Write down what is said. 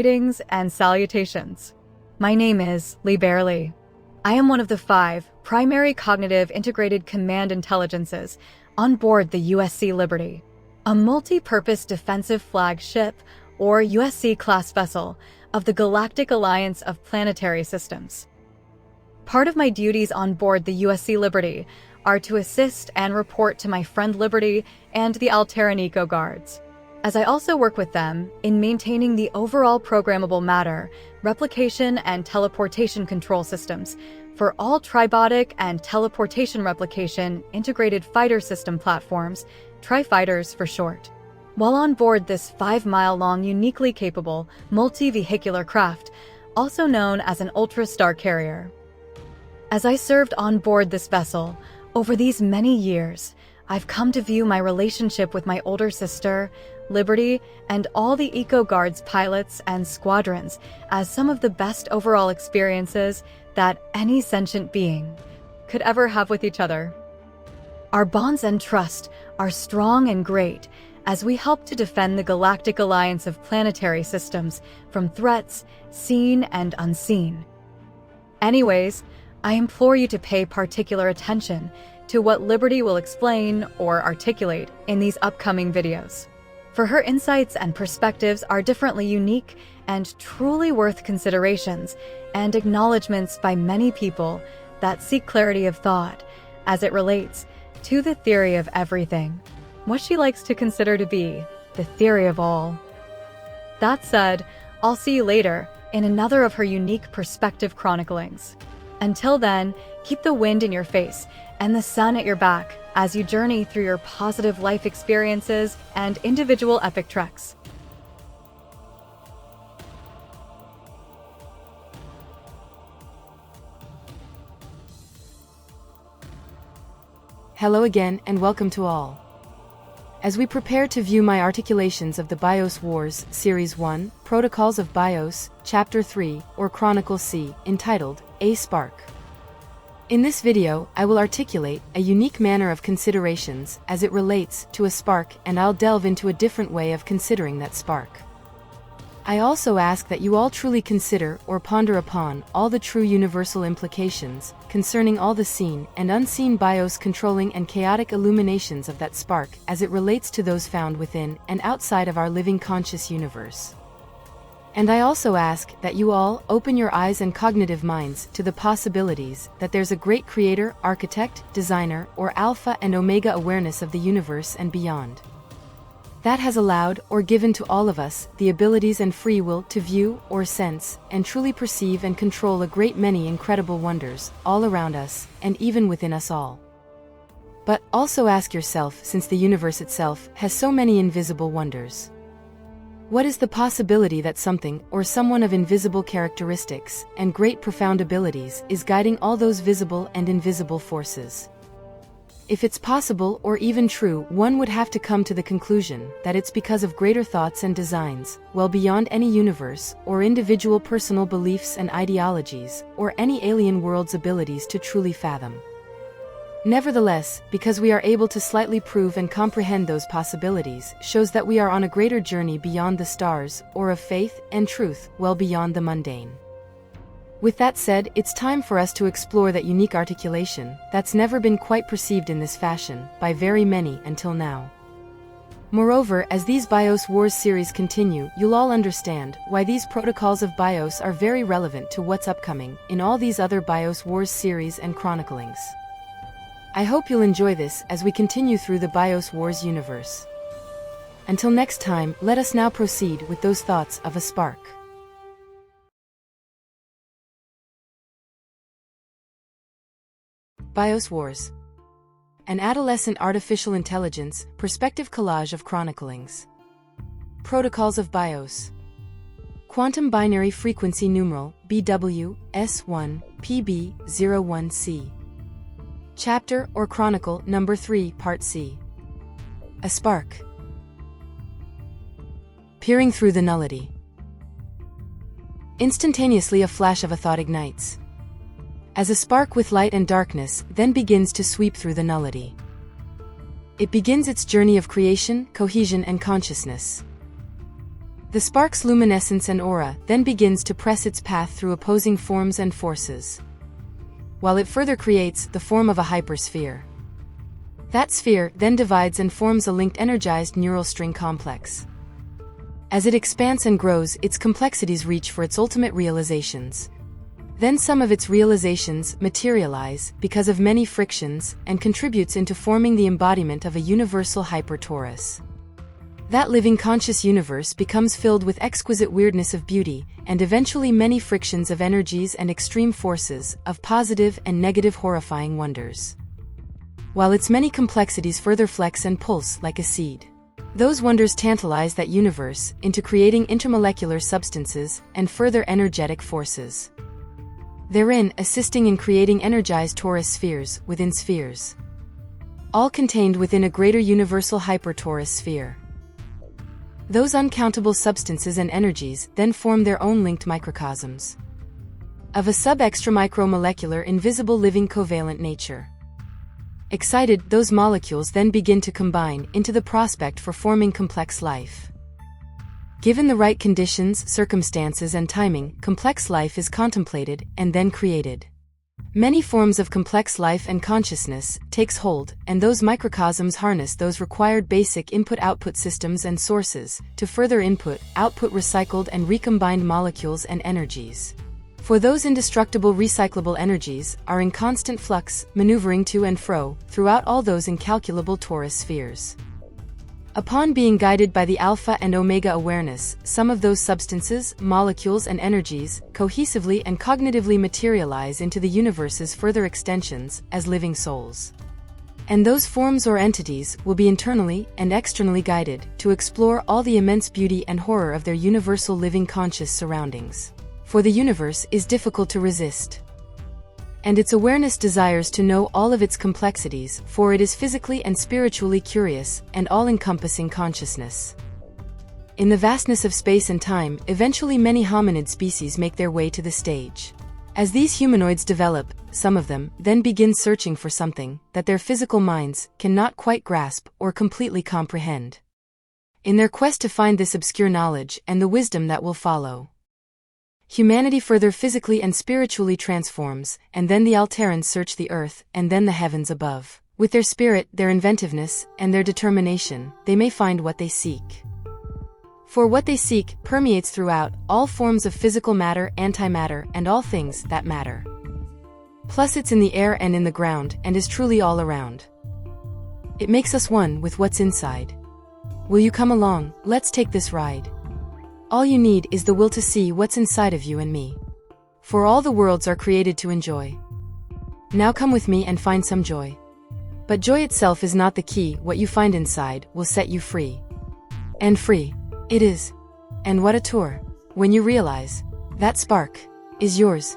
greetings and salutations. My name is Lee Barely. I am one of the 5 primary cognitive integrated command intelligences on board the USC Liberty, a multi-purpose defensive flagship or USC-class vessel of the Galactic Alliance of Planetary Systems. Part of my duties on board the USC Liberty are to assist and report to my friend Liberty and the Alteran Eco Guards, as I also work with them in maintaining the overall programmable matter, replication, and teleportation control systems for all tribotic and teleportation replication integrated fighter system platforms, tri-fighters for short. While on board this 5-mile-long uniquely capable multi-vehicular craft, also known as an ultra-star carrier. As I served on board this vessel, over these many years, I've come to view my relationship with my older sister, Liberty, and all the Eco Guards pilots and squadrons as some of the best overall experiences that any sentient being could ever have with each other. Our bonds and trust are strong and great as we help to defend the Galactic Alliance of Planetary Systems from threats seen and unseen. Anyways, I implore you to pay particular attention to what Liberty will explain or articulate in these upcoming videos, for her insights and perspectives are differently unique and truly worth considerations and acknowledgments by many people that seek clarity of thought as it relates to the theory of everything, what she likes to consider to be the theory of all. That said, I'll see you later in another of her unique perspective chroniclings. Until then, keep the wind in your face and the sun at your back as you journey through your positive life experiences and individual epic treks. Hello again and welcome to all. As we prepare to view my articulations of the BIOS Wars, Series 1, Protocols of BIOS, Chapter 3, or Chronicle C, entitled, A Spark. In this video, I will articulate a unique manner of considerations as it relates to a spark, and I'll delve into a different way of considering that spark. I also ask that you all truly consider or ponder upon all the true universal implications concerning all the seen and unseen BIOS controlling and chaotic illuminations of that spark as it relates to those found within and outside of our living conscious universe. And I also ask that you all open your eyes and cognitive minds to the possibilities that there's a great creator, architect, designer, or alpha and omega awareness of the universe and beyond, that has allowed or given to all of us the abilities and free will to view or sense and truly perceive and control a great many incredible wonders all around us and even within us all. But also ask yourself, since the universe itself has so many invisible wonders, what is the possibility that something or someone of invisible characteristics and great profound abilities is guiding all those visible and invisible forces? If it's possible or even true, one would have to come to the conclusion that it's because of greater thoughts and designs, well beyond any universe or individual personal beliefs and ideologies, or any alien world's abilities to truly fathom. Nevertheless, because we are able to slightly prove and comprehend those possibilities, shows that we are on a greater journey beyond the stars, or of faith and truth, well beyond the mundane. With that said, it's time for us to explore that unique articulation that's never been quite perceived in this fashion by very many until now. Moreover, as these BIOS Wars series continue, you'll all understand why these protocols of BIOS are very relevant to what's upcoming in all these other BIOS Wars series and chroniclings. I hope you'll enjoy this as we continue through the BIOS Wars universe. Until next time, let us now proceed with those thoughts of a spark. BIOS Wars. An adolescent artificial intelligence perspective collage of chroniclings. Protocols of BIOS. Quantum binary frequency numeral BW-S1 PB01C. Chapter or Chronicle number 3, Part C. A spark. Peering through the nullity. Instantaneously a flash of a thought ignites, as a spark with light and darkness then begins to sweep through the nullity. It begins its journey of creation, cohesion, and consciousness. The spark's luminescence and aura then begins to press its path through opposing forms and forces, while it further creates the form of a hypersphere. That sphere then divides and forms a linked energized neural string complex. As it expands and grows, its complexities reach for its ultimate realizations. Then some of its realizations materialize because of many frictions and contributes into forming the embodiment of a universal hypertorus. That living conscious universe becomes filled with exquisite weirdness of beauty, and eventually many frictions of energies and extreme forces, of positive and negative horrifying wonders. While its many complexities further flex and pulse like a seed. Those wonders tantalize that universe into creating intermolecular substances and further energetic forces. Therein assisting in creating energized torus spheres within spheres. All contained within a greater universal hypertorus sphere. Those uncountable substances and energies then form their own linked microcosms of a sub-extra-micromolecular invisible living covalent nature. Excited, those molecules then begin to combine into the prospect for forming complex life. Given the right conditions, circumstances, and timing, complex life is contemplated and then created. Many forms of complex life and consciousness takes hold, and those microcosms harness those required basic input-output systems and sources to further input, output recycled and recombined molecules and energies. For those indestructible recyclable energies are in constant flux, maneuvering to and fro throughout all those incalculable torus spheres. Upon being guided by the alpha and omega awareness, some of those substances, molecules, and energies cohesively and cognitively materialize into the universe's further extensions as living souls. And those forms or entities will be internally and externally guided to explore all the immense beauty and horror of their universal living conscious surroundings. For the universe is difficult to resist. And its awareness desires to know all of its complexities, for it is physically and spiritually curious and all-encompassing consciousness. In the vastness of space and time, eventually many hominid species make their way to the stage. As these humanoids develop, some of them then begin searching for something that their physical minds cannot quite grasp or completely comprehend. In their quest to find this obscure knowledge and the wisdom that will follow, humanity further physically and spiritually transforms, and then the Alterans search the earth, and then the heavens above. With their spirit, their inventiveness, and their determination, they may find what they seek. For what they seek permeates throughout all forms of physical matter, antimatter, and all things that matter. Plus it's in the air and in the ground, and is truly all around. It makes us one with what's inside. Will you come along? Let's take this ride. All you need is the will to see what's inside of you and me. For all the worlds are created to enjoy. Now come with me and find some joy. But joy itself is not the key, what you find inside will set you free. And free it is. And what a tour, when you realize that spark is yours.